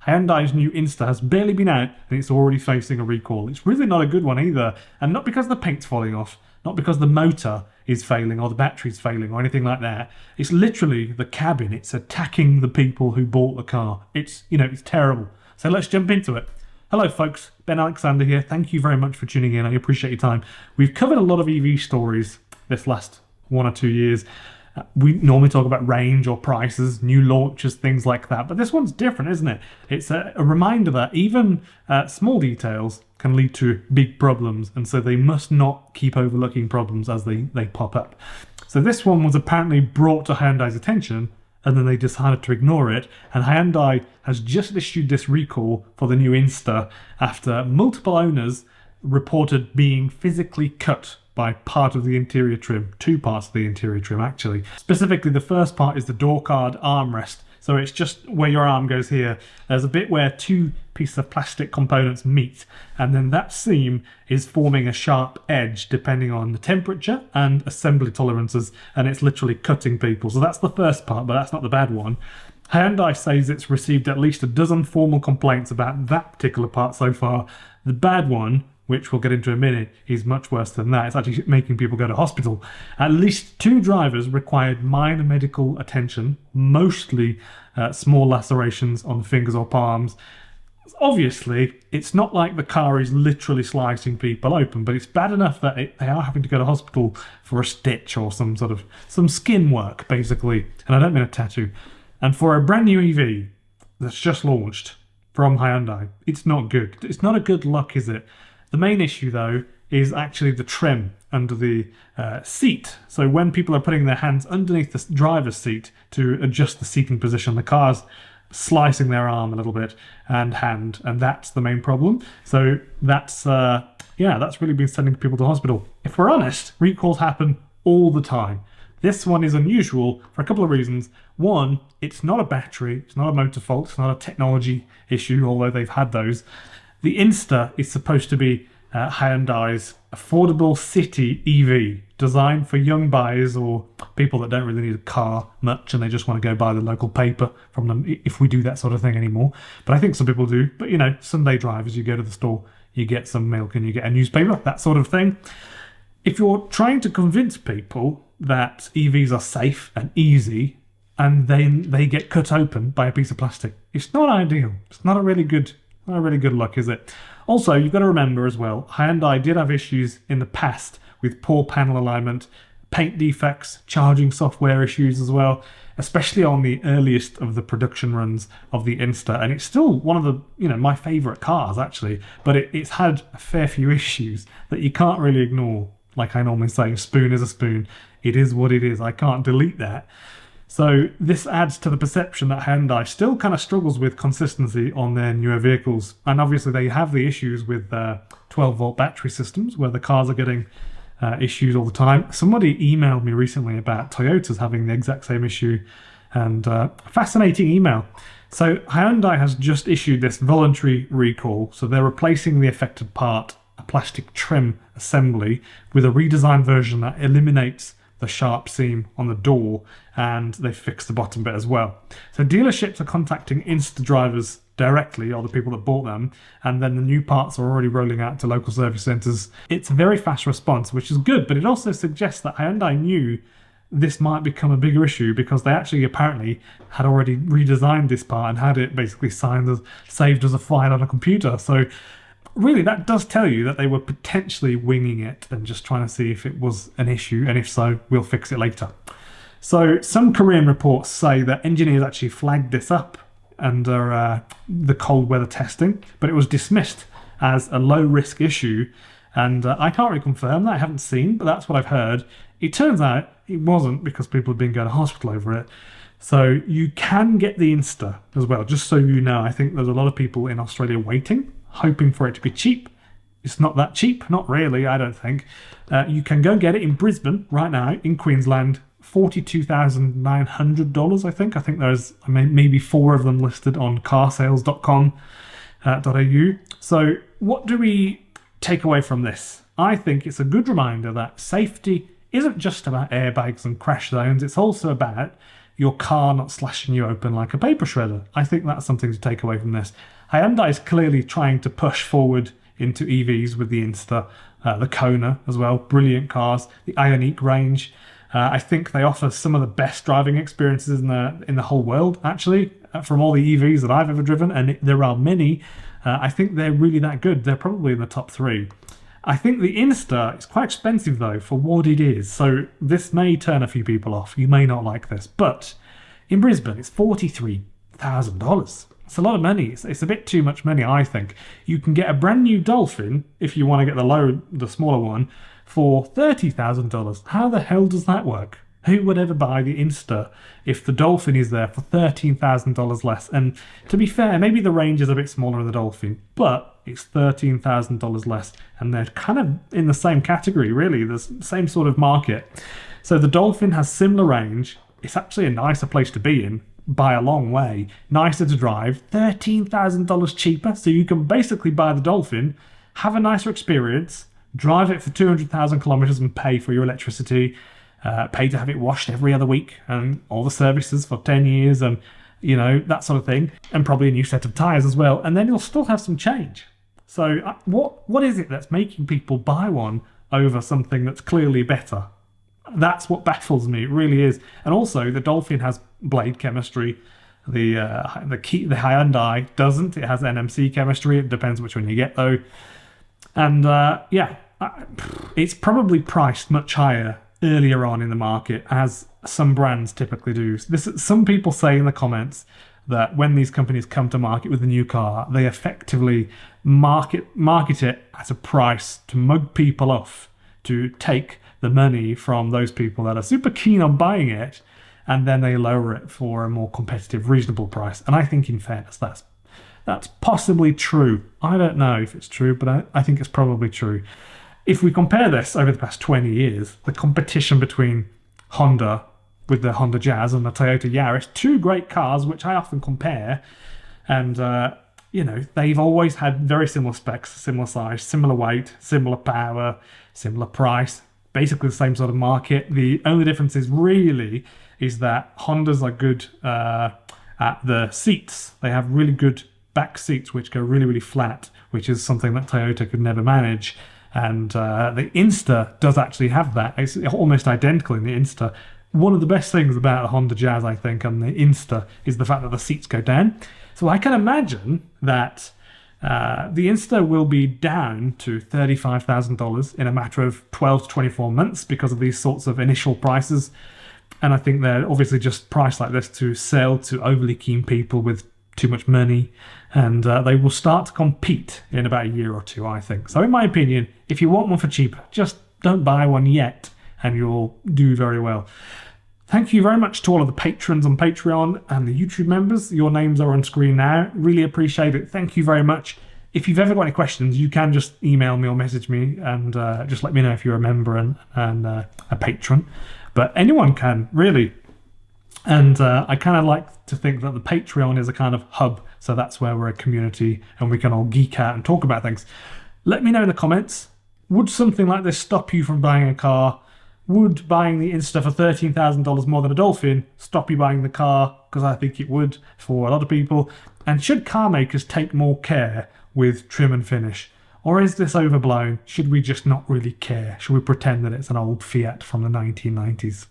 Hyundai's new Inster has barely been out and it's already facing a recall. It's really not a good one either, and not because the paint's falling off, not because the motor is failing or the battery's failing or anything like that. It's literally the cabin. It's attacking the people who bought the car. It's terrible. So let's jump into it. Hello folks, Ben Alexander here. Thank you very much for tuning in. I appreciate your time. We've covered a lot of EV stories this last 1 or 2 years. We normally talk about range or prices, new launches, things like that. But this one's different, isn't it? It's a reminder that even small details can lead to big problems. And so they must not keep overlooking problems as they pop up. So this one was apparently brought to Hyundai's attention and then they decided to ignore it. And Hyundai has just issued this recall for the new Inster after multiple owners reported being physically cut by part of the interior trim, 2 parts of the interior trim actually. Specifically, the first part is the door card armrest. So it's just where your arm goes here. There's a bit where 2 pieces of plastic components meet, and then that seam is forming a sharp edge depending on the temperature and assembly tolerances, and it's literally cutting people. So that's the first part, but that's not the bad one. Hyundai says it's received at least a dozen formal complaints about that particular part so far. The bad one, which we'll get into in a minute, is much worse than that. It's actually making people go to hospital. At least 2 drivers required minor medical attention, mostly small lacerations on fingers or palms. Obviously, it's not like the car is literally slicing people open, but it's bad enough that they are having to go to hospital for a stitch or some skin work, basically. And I don't mean a tattoo. And for a brand new EV that's just launched from Hyundai, it's not good. It's not a good look, is it? The main issue, though, is actually the trim under the seat. So when people are putting their hands underneath the driver's seat to adjust the seating position, the car's slicing their arm a little bit and hand, and that's the main problem. So that's really been sending people to hospital. If we're honest, recalls happen all the time. This one is unusual for a couple of reasons. One, it's not a battery, it's not a motor fault, it's not a technology issue, although they've had those. The Inster is supposed to be Hyundai's affordable city EV, designed for young buyers or people that don't really need a car much and they just want to go buy the local paper from them, if we do that sort of thing anymore. But I think some people do. But Sunday drivers, you go to the store, you get some milk and you get a newspaper, that sort of thing. If you're trying to convince people that EVs are safe and easy and then they get cut open by a piece of plastic, it's not ideal. It's not a really good look, is it? Also, you've got to remember as well, Hyundai did have issues in the past with poor panel alignment, paint defects, charging software issues as well, especially on the earliest of the production runs of the Inster. And it's still one of the, my favourite cars actually, but it's had a fair few issues that you can't really ignore. Like I normally say, a spoon is a spoon. It is what it is. I can't delete that. So this adds to the perception that Hyundai still kind of struggles with consistency on their newer vehicles. And obviously they have the issues with 12-volt battery systems where the cars are getting issues all the time. Somebody emailed me recently about Toyota's having the exact same issue, and fascinating email. So Hyundai has just issued this voluntary recall. So they're replacing the affected part, a plastic trim assembly, with a redesigned version that eliminates the sharp seam on the door, and they fixed the bottom bit as well. So dealerships are contacting Insta drivers directly, or the people that bought them, and then the new parts are already rolling out to local service centres. It's a very fast response, which is good, but it also suggests that Hyundai knew this might become a bigger issue because they actually apparently had already redesigned this part and had it basically saved as a file on a computer. So really, that does tell you that they were potentially winging it and just trying to see if it was an issue, and if so, we'll fix it later. So some Korean reports say that engineers actually flagged this up under the cold weather testing, but it was dismissed as a low-risk issue, and I can't really confirm that. I haven't seen, but that's what I've heard. It turns out it wasn't, because people have been going to hospital over it. So you can get the Inster as well, just so you know. I think there's a lot of people in Australia waiting, hoping for it to be cheap. It's not that cheap, not really, I don't think. You can go get it in Brisbane right now, in Queensland, $42,900, I think. I think there's maybe 4 of them listed on carsales.com.au. So what do we take away from this? I think it's a good reminder that safety isn't just about airbags and crash zones. It's also about your car not slashing you open like a paper shredder. I think that's something to take away from this. Hyundai is clearly trying to push forward into EVs with the Inster, the Kona as well, brilliant cars, the Ioniq range. I think they offer some of the best driving experiences in the whole world, actually, from all the EVs that I've ever driven, and there are many. I think they're really that good. They're probably in the top 3. I think the Inster is quite expensive, though, for what it is. So this may turn a few people off. You may not like this. But in Brisbane, it's $43,000. It's a lot of money. It's a bit too much money, I think. You can get a brand new Dolphin, if you want to get the smaller one, for $30,000. How the hell does that work? Who would ever buy the Inster if the Dolphin is there for $13,000 less? And to be fair, maybe the range is a bit smaller in the Dolphin, but it's $13,000 less. And they're kind of in the same category, really, the same sort of market. So the Dolphin has similar range. It's actually a nicer place to be in by a long way. Nicer to drive, $13,000 cheaper. So you can basically buy the Dolphin, have a nicer experience, drive it for 200,000 kilometers and pay for your electricity, pay to have it washed every other week and all the services for 10 years and, that sort of thing. And probably a new set of tyres as well. And then you'll still have some change. So what is it that's making people buy one over something that's clearly better? That's what baffles me. It really is. And also, the Dolphin has blade chemistry. The Hyundai doesn't. It has NMC chemistry. It depends which one you get, though. And it's probably priced much higher earlier on in the market, as some brands typically do. Some people say in the comments that when these companies come to market with a new car, they effectively market it at a price to mug people off, to take the money from those people that are super keen on buying it, and then they lower it for a more competitive, reasonable price. And I think, in fairness, that's possibly true. I don't know if it's true, but I think it's probably true. If we compare this over the past 20 years, the competition between Honda with the Honda Jazz and the Toyota Yaris, 2 great cars which I often compare, and they've always had very similar specs, similar size, similar weight, similar power, similar price, basically the same sort of market. The only difference is that Hondas are good at the seats. They have really good back seats which go really, really flat, which is something that Toyota could never manage. And the Inster does actually have that. It's almost identical in the Inster. One of the best things about the Honda Jazz, I think, and the Inster is the fact that the seats go down. So I can imagine that the Inster will be down to $35,000 in a matter of 12 to 24 months because of these sorts of initial prices. And I think they're obviously just priced like this to sell to overly keen people with too much money, and they will start to compete in about a year or two, I think. So in my opinion, if you want one for cheap, just don't buy one yet and you'll do very well. Thank you very much to all of the patrons on Patreon and the YouTube members. Your names are on screen now. Really appreciate it. Thank you very much. If you've ever got any questions, you can just email me or message me and just let me know if you're a member and a patron. But anyone can, really. And I kind of like to think that the Patreon is a kind of hub, so that's where we're a community and we can all geek out and talk about things. Let me know in the comments, would something like this stop you from buying a car? Would buying the Insta for $13,000 more than a Dolphin stop you buying the car? Because I think it would for a lot of people. And should car makers take more care with trim and finish? Or is this overblown? Should we just not really care? Should we pretend that it's an old Fiat from the 1990s?